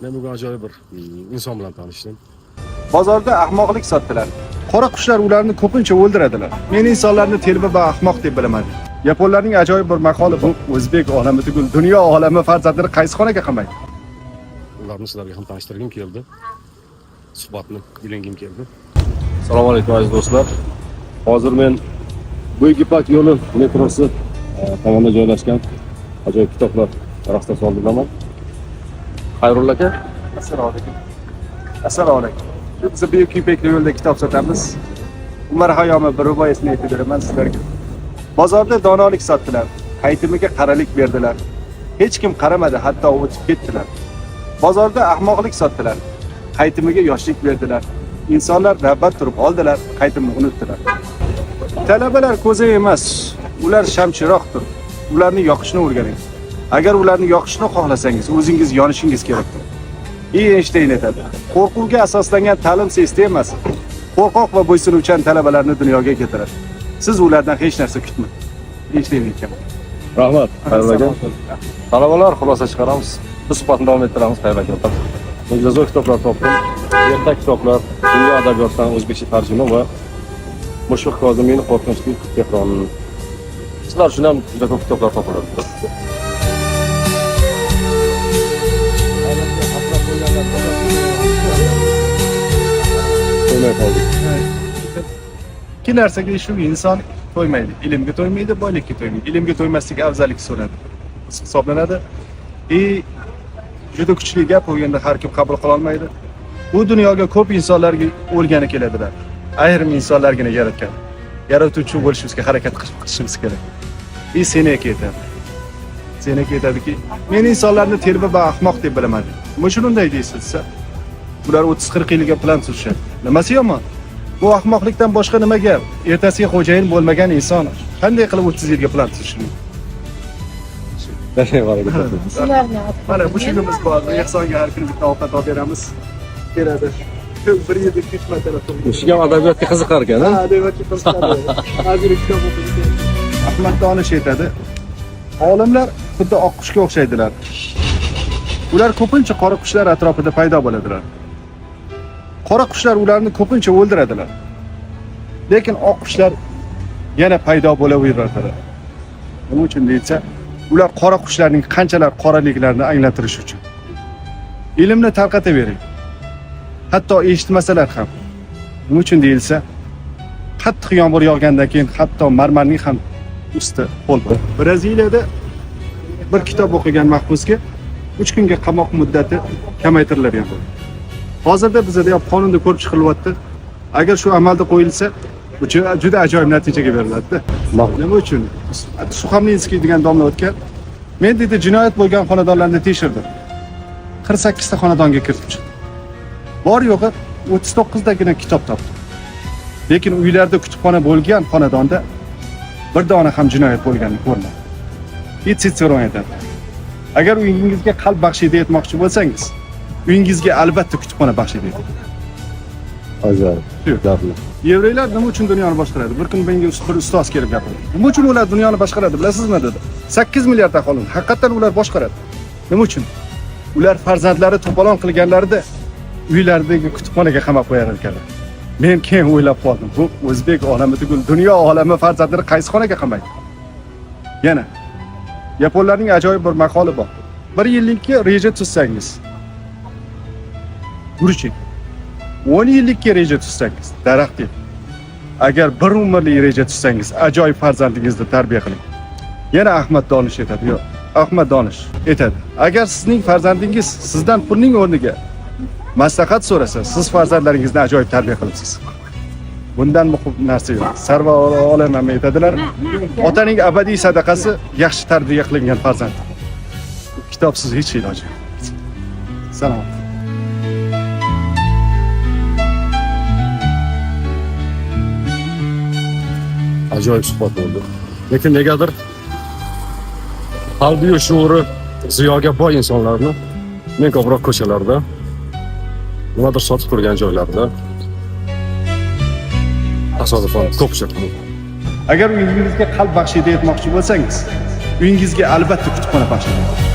Men bugun ajoyib bir inson bilan tanishdim. Bozorda ahmoqlik sotdilar. Qora qushlar ularni ko'pincha o'ldiradilar. Men insonlarni telba va ahmoq deb bilaman. Yaponlarning ajoyib bir maqoli bu. O'zbek olami tugul dunyo olami farzandlari qaysi xonaga qamaydi? Ularni sizlarga ham tanishtirgim keldi. Suhbatni bilingim keldi. Assalomu alaykum aziz do'stlar. Hozir men Buyuk Ipak yo'li metrosi tomonda joylashgan ajoyib kitoblar rastaasi oldidaman. Xayrulla aka. Assalomu alaykum. Assalomu alaykum. Biz Buyuk Ipak yo'lida kitob sotamiz. Umar Hayomi bir rivoyatini aytib beraman sizlarga. Bozorda donolik sotdilar. Qaytimiga qaralik berdilar. Hech kim qaramadi, hatto o'tib ketdilar. Bozorda ahmoqlik sotdilar. Qaytimiga yoshlik berdilar. İnsanlar navbat turib oldilar, qaytimni unutdilar. Talabalar ko'zi emas, ular shamchiroqdir. Ularni yoqishni o'rganing. Agar ularni yoqishni xohlasangiz, o'zingiz yonishingiz kerakdir. Einstein aytadi. Qo'rquvga asoslangan ta'lim sistemasi qo'rqoq va bo'ysunuvchan talabalarni dunyoga keltiradi. Siz ulardan hech narsa kutmang. Einstein aytgan. Rahmat. Xayrulla aka. Talabalar xulosa chiqaramiz. Biz suhbatni davom ettiramiz. Xayrulla aka. Mo'jizazo'r kitoblar topdim. Ertak kitoblar, dunyo adabiyotidan o'zbekcha tarjima va Mushfiq Kozimiyning qo'rqinchli Tehron. Sizlar uchun ham juda ko'p kitoblar topiladi. Ikki narsaga shu inson to'ymaydi. Ilmga to'ymaydi, boylikka to'ymaydi. Ilmga to'ymaslik afzallik so'radi. Hisoblanadi. Juda kuchli gap o'yinda har kim qabul qila olmaydi. Bu dunyoga ko'p insonlarga o'lgani keladilar. Ayrim insonlargina yaratgan. Yaratuvchi bo'lishimizga harakat qilishimiz kerak. Seneka aytadi. Seneka aytadiki, men insonlarni telba va ahmoq deb bilaman. Nima uchun unday deysiz? Ular 30-40 yilga plan tuzishadi. Nimasi yomon? Bu ahmoqlikdan boshqa nima gap? Ertasiga xo'jayin bo'lmagan inson qanday qilib 30 yilga plan tuzishi mumkin? Mana bu shunimiz bor. Ehsonga har kuni bitta ovqat olib beramiz. Beradi. Bir yilda 3 marta to'g'ri. Shuga adabiyotga qiziqar ekan, ha? Adabiyotga qiziqadi. Hozir kitob o'qiydi. Ahmad Donish aytadi. Olimlar xuddi oqqushga o'xshaydilar. Ular ko'pincha qora qushlar atrofida paydo bo'ladilar. Qora qushlar ularni ko'pincha o'ldiradilar. Lekin oq qushlar yana paydo bo'laveradilar. Nima uchun deysa, ular qora qushlarning qanchalar qoraliklarini anglatirish uchun. Ilmni tarqatavering. Hatto eshitmasalar ham. Nima uchun deyilsa, qattiq yomg'ir yog'gandan keyin hatto marmarning ham usti ho'l bo'ladi. Braziliyada bir kitob o'qigan mahbusga 3 kunga qamoq muddati kamaytirilgan bo'ldi. Hozirda bizda ham qonunda ko'rib chiqilyapti. Agar shu amalda qo'yilsa, bu juda ajoyib natijaga beriladi. Nima uchun? Suxamlinskiy degan domla o'tgan. Men dedi jinoyat bo'lgan xonadonlarni tekshirdim. 48 ta xonadonga kirib chiqdim. Bor yo'g'i 39 dagina kitob topdim. Lekin uylarda kutubxona bo'lgan xonadonda bir dona ham jinoyat bo'lganini ko'rmadim. Sitseron aytadi. Agar uyingizga qalb baxshida etmoqchi bo'lsangiz, uyingizga albatta kutubxona baxshida eting. Ajoyib. Yevreylar nima uchun dunyoni boshqaradi? Bir kun menga bir ustoz kelib gapirdi. Nima uchun ular dunyoni boshqaradi, bilasizmi dedi. 8 milliard aholi. Haqiqatan ular boshqaradi. Nima uchun? Ular farzandlari to'polon qilganlarida uylaridagi kutubxonaga qamab qo'yar ekanlar. Men keyin o'ylab qoldim. Bu o'zbek olami tugul dunyo olami farzandlari qaysi xonaga qamaydi? Yana Yaponlarning ajoyib bir maqoli bor. 1 yillikka reja tuzsangiz, guruching. 10 yillikka reja tuzsangiz, daraxt ek. Agar bir umrlik reja tuzsangiz, ajoyib farzandingizni tarbiya qiling. Yana Ahmad Donish aytadi. Yo'q, Ahmad Donish aytadi. Agar sizning farzandingiz sizdan pulning o'rniga maslahat so'rasa, siz farzandlaringizni ajoyib tarbiya qilibsiz. Bundan muhim narsa yo'q. Sarvar olam ham aytadilar. Otaning abadiy sadaqasi yaxshi tarbiya qilingan farzand. Kitobsiz hech iloji yo'q. Salom. Ajoyib suhbat bo'ldi. Lekin negadir qalbi shuuri ziyoga boy insonlarni men ko'proq ko'chalarda, nimadir sotib turgan joylarda tasodifan ko'p uchradim. Agar uyingizga qalb baxshida etmoqchi bo'lsangiz, uyingizga albatta kutubxona baxshida eting.